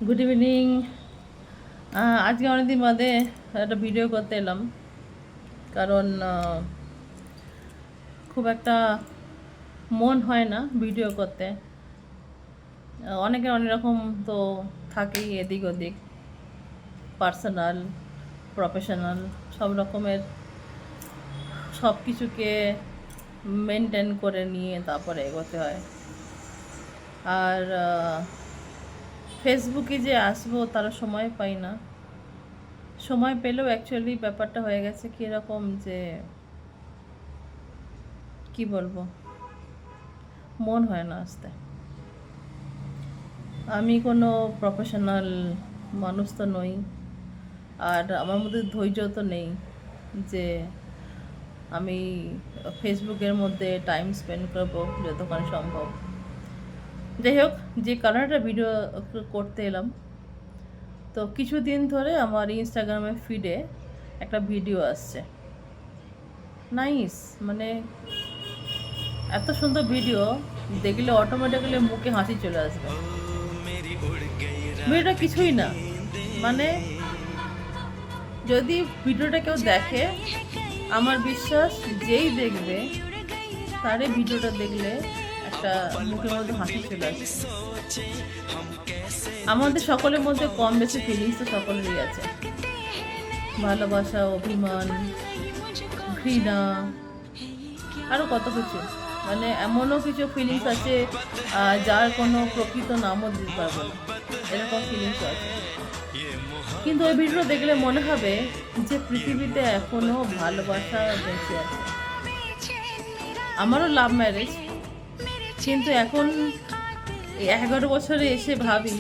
Good evening. আজকে অনেকদিন বাদে একটা ভিডিও করতে এলাম, কারণ খুব একটা মন হয় না ভিডিও করতে। অনেকের অনেক রকম তো থাকেই, এদিক ওদিক, পার্সোনাল, প্রফেশনাল, সব রকমের সব কিছুকে মেনটেন করে নিয়ে তারপরে এগোতে হয়। আর ফেসবুকে যে আসবো তারও সময় পাই না। সময় পেলেও অ্যাকচুয়ালি ব্যাপারটা হয়ে গেছে কীরকম যে কি বলবো, মন হয় না আসতে। আমি কোনো প্রফেশনাল মানুষ তো নই, আর আমার মধ্যে ধৈর্য তো নেই যে আমি ফেসবুকের মধ্যে টাইম স্পেন্ড করবো যতক্ষণ সম্ভব। যাই হোক, যে কারণে ভিডিও করতে এলাম, তো কিছুদিন ধরে আমার ইনস্টাগ্রামের ফিডে একটা ভিডিও আসছে, নাইস, মানে এত সুন্দর ভিডিও দেখলে অটোমেটিক্যালি মুখে হাসি চলে আসবে। ভিডিওটা কিছুই না, মানে যদি ভিডিওটা কেউ দেখে, আমার বিশ্বাস যেই দেখবে তারই ভিডিওটা দেখলে একটা মুখের মধ্যে হাসি চলে আসবে। আমাদের সকলের মধ্যে কম বেশি ফিলিংস তো সকলেরই আছে, ভালোবাসা, অভিমান, ঘৃণা, আরও কত কিছু, মানে এমনও কিছু ফিলিংস আছে যার কোনো প্রকৃত নামও দিতে পারবো না, এরকম ফিলিংস আছে। কিন্তু ওই ভিডিও দেখলে মনে হবে যে পৃথিবীতে এখনো ভালোবাসা বেঁচে আছে। আমারও লাভ ম্যারেজ, কিন্তু এখন 11 বছরে এসে ভাবি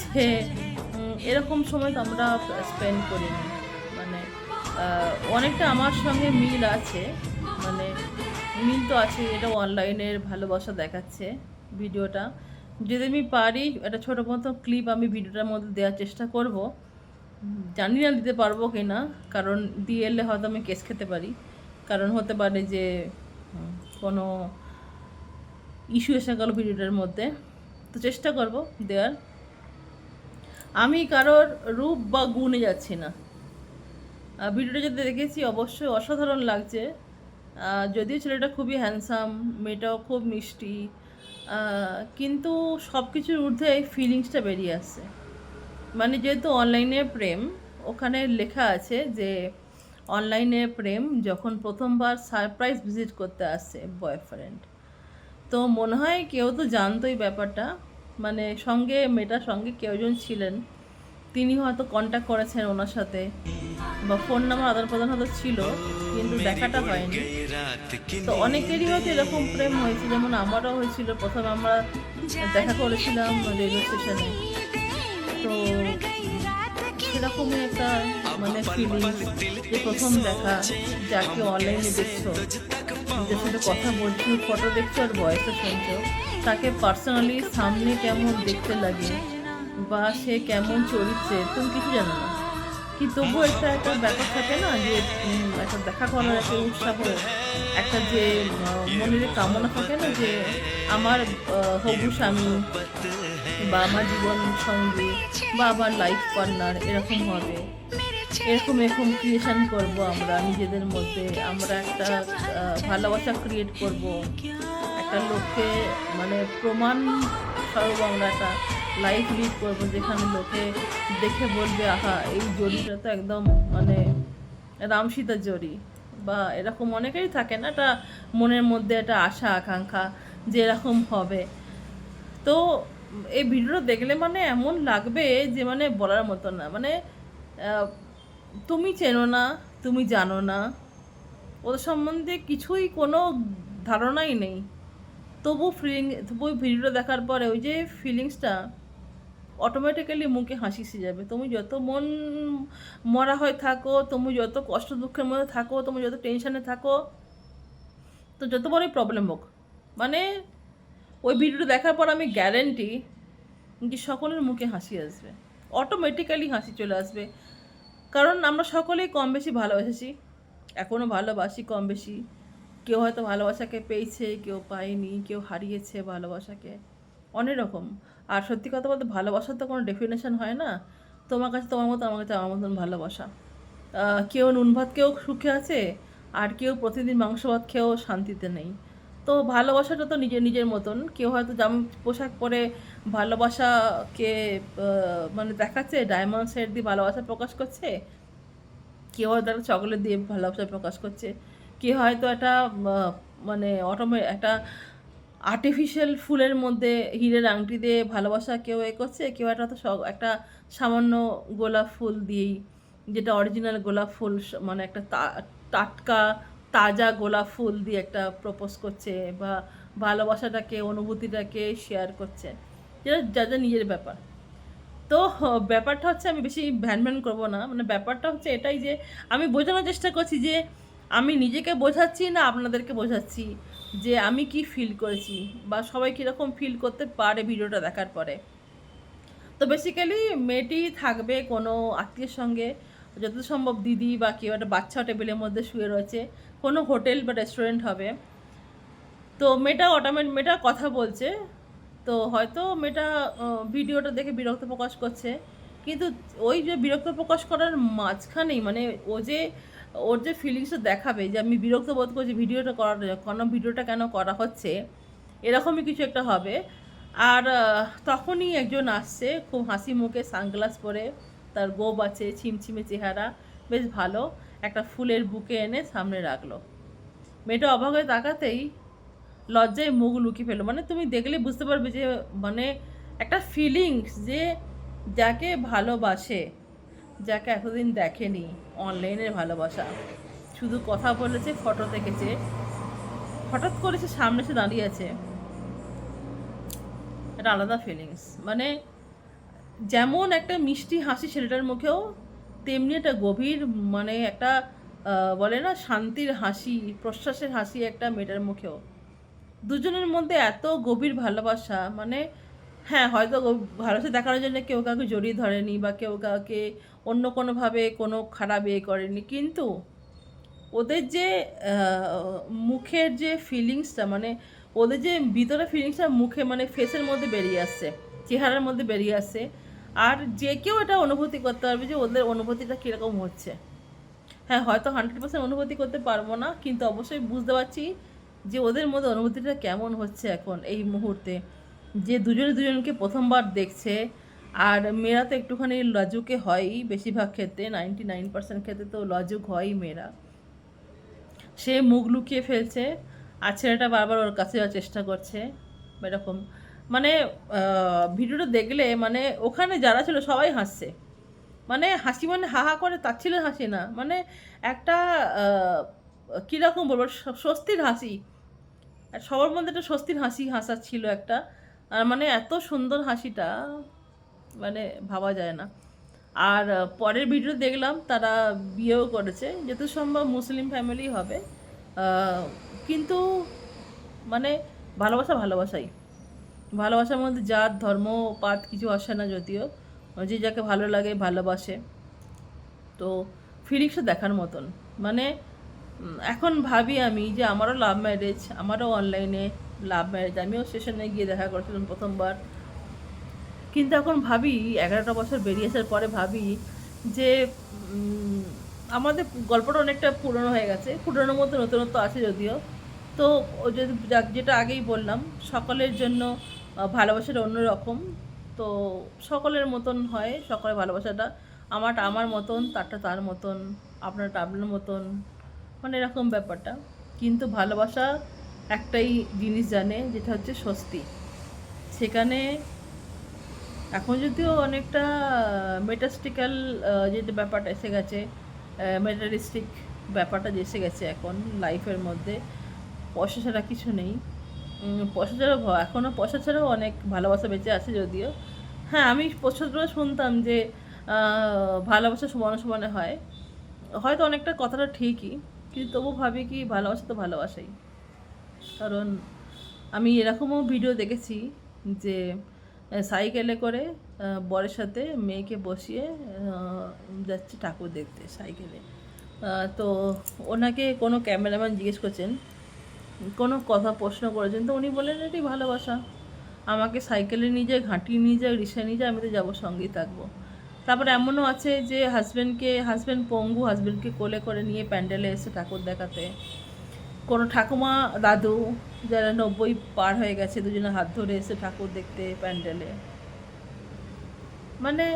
যে এরকম সময় তো আমরা স্পেন্ড করিনি। মানে অনেকটা আমার সঙ্গে মিল আছে, মানে মিল তো আছে, এটা অনলাইনের ভালোবাসা দেখাচ্ছে ভিডিওটা। যদি আমি পারি একটা ছোটো মতো ক্লিপ আমি ভিডিওটার মধ্যে দেওয়ার চেষ্টা করব। জানি না দিতে পারবো কি না, কারণ দিয়ে এলে হয়তো আমি কেস খেতে পারি, কারণ হতে পারে যে কোনো ইস্যু এসে গেল ভিডিওটার মধ্যে। তো চেষ্টা করব দেওয়ার। আমি কারোর রূপ বা গুণে যাচ্ছি না। ভিডিওটা যদি দেখেছি অবশ্যই অসাধারণ লাগছে, যদিও ছেলেটা খুবই হ্যান্ডসাম, মেয়েটাও খুব মিষ্টি, কিন্তু সব কিছুর ঊর্ধ্বে এই ফিলিংসটা বেরিয়ে আসছে। মানে যেহেতু অনলাইনে প্রেম, ওখানে লেখা আছে যে অনলাইনে প্রেম যখন প্রথমবার সারপ্রাইজ ভিজিট করতে আসছে বয়ফ্রেন্ড, তো মনে হয় কেউ তো জানতোই ব্যাপারটা, মানে সঙ্গে মেয়েটার সঙ্গে কেউজন ছিলেন, তিনি হয়তো কন্ট্যাক্ট করেছেন ওনার সাথে, বা ফোন নাম্বার আদান প্রদান হয়তো ছিল, কিন্তু দেখাটা হয়নি। তো অনেকেরই হয়তো এরকম প্রেম হয়েছে, যেমন আমারও হয়েছিল। প্রথমে আমরা দেখা করেছিলাম রেলওয়ে স্টেশনে, তো সেরকমই একটা মানে ফিলিংস, যে প্রথম দেখা, যাকে অনলাইনে দেখছো, নিজের সাথে কথা বলছো, ফটো দেখছো আর ভয়েসটা শুনছো, তাকে পার্সোনালি সামনে কেমন দেখতে লাগে বা সে কেমন চরিত্রে তুমি কিছু জানো না, কি তবুও একটা একটা ব্যাপার থাকে না, যে একটা দেখা করার একটা উৎসাহ, একটা যে মনের কামনা থাকে না, যে আমার হবু স্বামী বা আমার জীবন সঙ্গী বা আমার লাইফ পার্টনার এরকম হবে, এরকম এরকম ক্রিয়েশন করব আমরা নিজেদের মধ্যে, আমরা একটা ভালোবাসা ক্রিয়েট করব, একটা লোককে মানে প্রমাণ স্বরূপ আমরা একটা লাইফ লিড করবো, যেখানে লোকে দেখে বলবে আহা এই জড়িটা তো একদম মানে রাম সীতার জড়ি, বা এরকম অনেকেরই থাকে না একটা মনের মধ্যে একটা আশা আকাঙ্ক্ষা যে এরকম হবে। তো এই ভিডিওটা দেখলে মানে এমন লাগবে যে মানে বলার মতো না, মানে তুমি চেনো না, তুমি জানো না, ওদের সম্বন্ধে কিছুই কোনো ধারণাই নেই, তবু ভিডিওটা দেখার পরে ওই যে ফিলিংসটা অটোমেটিক্যালি মুখে হাসি এসে যাবে। তুমি যত মন মরা হয়ে থাকো, তুমি যত কষ্ট দুঃখের মধ্যে থাকো, তুমি যত টেনশানে থাকো, তো যত বড়ই প্রবলেম হোক, মানে ওই ভিডিওটা দেখার পর আমি গ্যারেন্টি যে সকলের মুখে হাসি আসবে, অটোমেটিক্যালি হাসি চলে আসবে। কারণ আমরা সকলেই কম বেশি ভালোবেসেছি, এখনও ভালোবাসি কম বেশি। কেউ হয়তো ভালোবাসাকে পেয়েছে, কেউ পায়নি, কেউ হারিয়েছে ভালোবাসাকে, অনেক রকম। আর সত্যি কথা বলতে ভালোবাসার তো কোনো ডেফিনেশন হয় না। তোমার কাছে তোমার মতো, আমার কাছে আমার মতন ভালোবাসা। কেউ নুন ভাত খেয়েও সুখে আছে, আর কেউ প্রতিদিন মাংস ভাত খেয়েও শান্তিতে নেই। তো ভালোবাসাটা তো নিজের নিজের মতন। কেউ হয়তো পোশাক পরে ভালোবাসাকে মানে দেখাচ্ছে, ডায়মন্ড সেট দিয়ে ভালোবাসা প্রকাশ করছে, কেউ হয়তো একটা চকলেট দিয়ে ভালোবাসা প্রকাশ করছে, কেউ হয়তো একটা মানে একটা আর্টিফিশিয়াল ফুলের মধ্যে হীরের আংটি দিয়ে ভালোবাসা কেউ করছে, কেউ একটা তো একটা সামান্য গোলাপ ফুল দিয়েই, যেটা অরিজিনাল গোলাপ ফুল, মানে একটা টাটকা তাজা গোলাপ ফুল দিয়ে একটা প্রপোজ করছে, বা ভালোবাসাটাকে, অনুভূতিটাকে শেয়ার করছে, যেটা যা যা নিজের ব্যাপার। তো ব্যাপারটা হচ্ছে, আমি বেশি ভ্যান ভ্যান করবো না, মানে ব্যাপারটা হচ্ছে এটাই যে আমি বোঝানোর চেষ্টা করছি যে আমি নিজেকে বোঝাচ্ছি না আপনাদেরকে বোঝাচ্ছি যে আমি কি ফিল করেছি, বা সবাই কীরকম ফিল করতে পারে ভিডিওটা দেখার পরে। তো বেসিক্যালি মেয়েটি থাকবে কোনো আত্মীয়ের সঙ্গে, যত সম্ভব দিদি বা কেউ একটা বাচ্চা টেবিলের মধ্যে শুয়ে রয়েছে, কোনো হোটেল বা রেস্টুরেন্ট হবে। তো মেয়েটা কথা বলছে। তো হয়তো মেয়েটা ভিডিওটা দেখে বিরক্ত প্রকাশ করছে, কিন্তু ওই যে বিরক্ত প্রকাশ করার মাঝখানেই, মানে ওর যে ফিলিংসটা দেখাবে যে আমি বিরক্ত বোধ করছি ভিডিওটা কেন করা হচ্ছে, এরকমই কিছু একটা হবে। আর তখনই একজন আসছে, খুব হাসি মুখে, সানগ্লাস পরে, তার গোব আছে, ছিমছিমে চেহারা, বেশ ভালো, একটা ফুলের বুকে এনে সামনে রাখলো। মেয়েটা অবাক হয়ে তাকাতেই লজ্জায় মুখ লুকিয়ে ফেলো। মানে তুমি দেখলে বুঝতে পারবে যে মানে একটা ফিলিংস, যে যাকে ভালোবাসে, যাকে এতদিন দেখেনি, অনলাইনের ভালোবাসা, শুধু কথা বলেছে, ফটো দেখেছে, হঠাৎ করে সে সামনে এসে দাঁড়িয়ে আছে, একটা আলাদা ফিলিংস। মানে যেমন একটা মিষ্টি হাসি ছেলেটার মুখেও, তেমনি একটা গভীর, মানে একটা বলে না শান্তির হাসি, প্রশ্বাসের হাসি একটা মেয়েটার মুখেও। দুজনের মধ্যে এত গভীর ভালোবাসা, মানে হ্যাঁ, হয়তো ভালোবাসা দেখানোর জন্য কেউ কাউকে জড়িয়ে ধরেনি, বা কেউ কাউকে অন্য কোনোভাবে কোনো খারাপ করেনি, কিন্তু ওদের যে মুখের যে ফিলিংসটা, মানে ওদের যে ভিতরে ফিলিংসটা মুখে, মানে ফেসের মধ্যে বেরিয়ে আসছে, চেহারার মধ্যে বেরিয়ে আসছে। আর যে কেউ এটা অনুভূতি করতে পারবে যে ওদের অনুভূতিটা কীরকম হচ্ছে। হ্যাঁ, হয়তো 100% অনুভূতি করতে পারবো না, কিন্তু অবশ্যই বুঝতে পারছি যে ওদের মধ্যে অনুভূতিটা কেমন হচ্ছে এখন এই মুহূর্তে, যে দুজনে দুজনকে প্রথমবার দেখছে। আর মেয়েরা তো একটুখানি লাজুকে হয়ই, বেশিরভাগ ক্ষেত্রে 99% ক্ষেত্রে তো লাজুক হয়ই মেয়েরা। সে মুখ লুকিয়ে ফেলছে, আর ছেলেটা বারবার ওর কাছে যাওয়ার চেষ্টা করছে, এরকম। মানে ভিডিওটা দেখলে, মানে ওখানে যারা ছিল সবাই হাসছে, মানে হাসি, মানে হা হা করে তাচ্ছিলের হাসি না, মানে একটা কীরকম বলবো, স্বস্তির হাসি। আর সবার মধ্যে একটা স্বস্তির হাসি হাসাচ্ছিল একটা। আর মানে এত সুন্দর হাসিটা, মানে ভাবা যায় না। আর পরের ভিডিও দেখলাম তারা বিয়েও করেছে, যত সম্ভব মুসলিম ফ্যামিলি হবে, কিন্তু মানে ভালোবাসাই, ভালোবাসার মধ্যে জাত ধর্ম পাত কিছু আসে না, যদিও যে যাকে ভালো লাগে ভালোবাসে। তো ফিলিংসটা দেখার মতন। মানে এখন ভাবি আমি যে আমারও লাভ ম্যারেজ, আমারও অনলাইনে লাভ ম্যারেজ, আমিও স্টেশনে গিয়ে দেখা করেছিলাম প্রথমবার। কিন্তু এখন ভাবি 11টা বছর বেরিয়ে আসার পরে ভাবি যে আমাদের গল্পটা অনেকটা পুরনো হয়ে গেছে, পুরনোর মধ্যে নতুনত্ব আছে যদিও। তো যেটা আগেই বললাম, সকলের জন্য ভালোবাসাটা অন্যরকম। তো সকলের মতন হয়, সকলের ভালোবাসাটা, আমারটা আমার মতন, তারটা তার মতন, আপনারটা আপনার মতন, মানে এরকম ব্যাপারটা। কিন্তু ভালোবাসা একটাই জিনিস জানে, যেটা হচ্ছে স্বস্তি। সেখানে এখন যদিও অনেকটা মেটাস্টিক্যাল যেটা ব্যাপারটা এসে গেছে, মেটারিস্টিক ব্যাপারটা এসে গেছে এখন লাইফের মধ্যে, পয়সা ছাড়া কিছু নেই। পয়সা ছাড়াও এখনও পয়সা ছাড়াও অনেক ভালোবাসা বেঁচে আছে যদিও। হ্যাঁ, আমি ছোটবেলায় শুনতাম যে ভালোবাসা সমানে সমানে হয়, হয়তো অনেকটা কথাটা ঠিকই, কিন্তু তবু ভাবি কি ভালোবাসা তো ভালোবাসাই। কারণ আমি এরকমও ভিডিও দেখেছি যে সাইকেলে করে বরের সাথে মেয়েকে বসিয়ে যাচ্ছে ঠাকুর দেখতে সাইকেলে। তো ওনাকে কোনো ক্যামেরাম্যান জিজ্ঞেস করছেন, কোনো কথা প্রশ্ন করেছেন, তো উনি বললেন এটি ভালোবাসা। আমাকে সাইকেলে নিয়ে যায়, ঘাঁটিয়ে নিয়ে যায়, রিক্সায় নিয়ে যায়, আমি তো যাবো, সঙ্গেই থাকবো। তারপরে এমনও আছে যে হাজব্যান্ড পঙ্গু, হাজব্যান্ডকে কোলে করে নিয়ে প্যান্ডেলে এসে ঠাকুর দেখাতে। কোনো ঠাকুমা দাদু যারা 90 পার হয়ে গেছে, দুজনে হাত ধরে এসে ঠাকুর দেখতে প্যান্ডেলে। মানে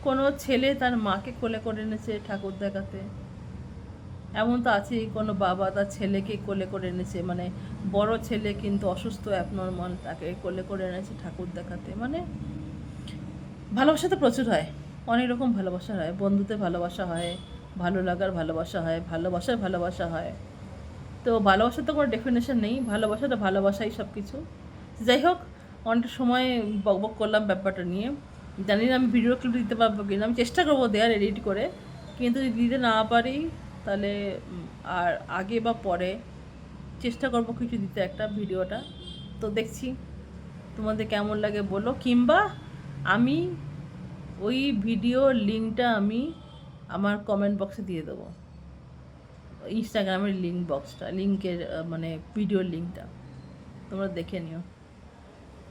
কোনো ছেলে তার মাকে কোলে করে এনেছে ঠাকুর দেখাতে। এমন তো আছেই, কোনো বাবা তার ছেলেকে কোলে করে এনেছে, মানে বড় ছেলে কিন্তু অসুস্থ অ্যাবনর্মাল, তাকে কোলে করে এনেছে ঠাকুর দেখাতে। মানে ভালোবাসা তো প্রচুর হয়, অনেক রকম ভালোবাসা হয়, বন্ধুতে ভালোবাসা হয়, ভালো লাগার ভালোবাসা হয়, ভালোবাসার ভালোবাসা হয়। তো ভালোবাসার তো কোনো ডেফিনেশন নেই, ভালোবাসাটা ভালোবাসাই সব কিছু। যাই হোক, অনেকটা সময় বকবক করলাম ব্যাপারটা নিয়ে। জানি না আমি ভিডিও ক্লিপ দিতে পারবো কিনা, আমি চেষ্টা করবো দেওয়ার এডিট করে, কিন্তু যদি দিতে না পারি তাহলে আর আগে বা পরে চেষ্টা করবো কিছু দিতে একটা ভিডিওটা। তো দেখছি তোমাদের কেমন লাগে বলো, কিংবা আমি ওই ভিডিওর লিঙ্কটা আমি আমার কমেন্ট বক্সে দিয়ে দেবো, ইনস্টাগ্রামের লিঙ্কের মানে ভিডিওর লিঙ্কটা তোমরা দেখে নিও।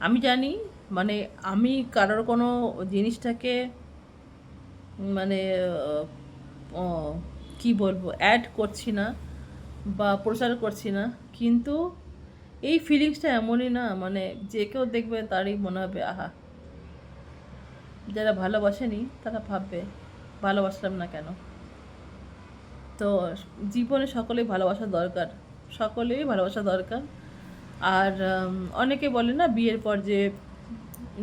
আমি জানি মানে আমি কারোর কোনো জিনিসটাকে মানে কি বলবো, অ্যাড করছি না বা প্রচার করছি না, কিন্তু এই ফিলিংসটা এমনই না, মানে যে কেউ দেখবে তারই মনে হবে আহা। যারা ভালোবাসেনি তারা ভাববে ভালোবাসলাম না কেন। তো জীবনে সকলেই ভালোবাসা দরকার, সকলেই ভালোবাসা দরকার। আর অনেকে বলে না বিয়ের পর যে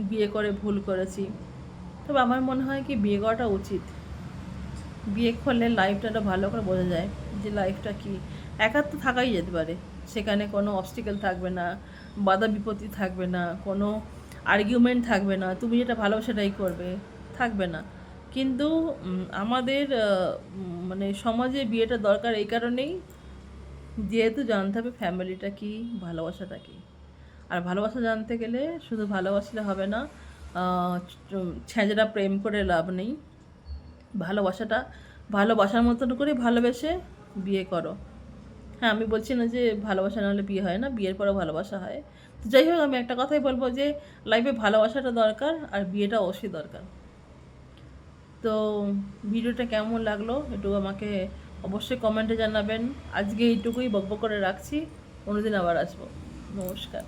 বিয়ে করে ভুল করেছি, তবে আমার মনে হয় কি বিয়ে করাটা উচিত। বিয়ে করলে লাইফটা ভালো করে বোঝা যায় যে লাইফটা কি। একা তো থাকাই যেতে পারে, সেখানে কোনো অবস্টিকেল থাকবে না, বাধা বিপত্তি থাকবে না, কোনো আর্গুমেন্ট থাকবে না, তুমি যেটা ভালো সেটাই করবে, থাকবে না। কিন্তু আমাদের মানে সমাজে বিয়েটা দরকার এই কারণেই, যেহেতু জানতে হবে ফ্যামিলিটা কী, ভালোবাসাটা কী। আর ভালোবাসা জানতে গেলে শুধু ভালোবাসলে হবে না, ছেঁচড়া প্রেম করে লাভ নেই। ভালোবাসার মতন করে ভালোবেসে বিয়ে করো। হ্যাঁ, আমি বলছি না যে ভালোবাসা নাহলে বিয়ে হয় না, বিয়ের পরেও ভালোবাসা হয়। তো যাই হোক, আমি একটা কথাই বলবো যে লাইফে ভালোবাসাটা দরকার আর বিয়েটা অবশ্যই দরকার। তো ভিডিওটা কেমন লাগলো একটু আমাকে অবশ্যই কমেন্টে জানাবেন। আজকে এইটুকুই বকবক করে রাখছি, অন্যদিন আবার আসবো। নমস্কার।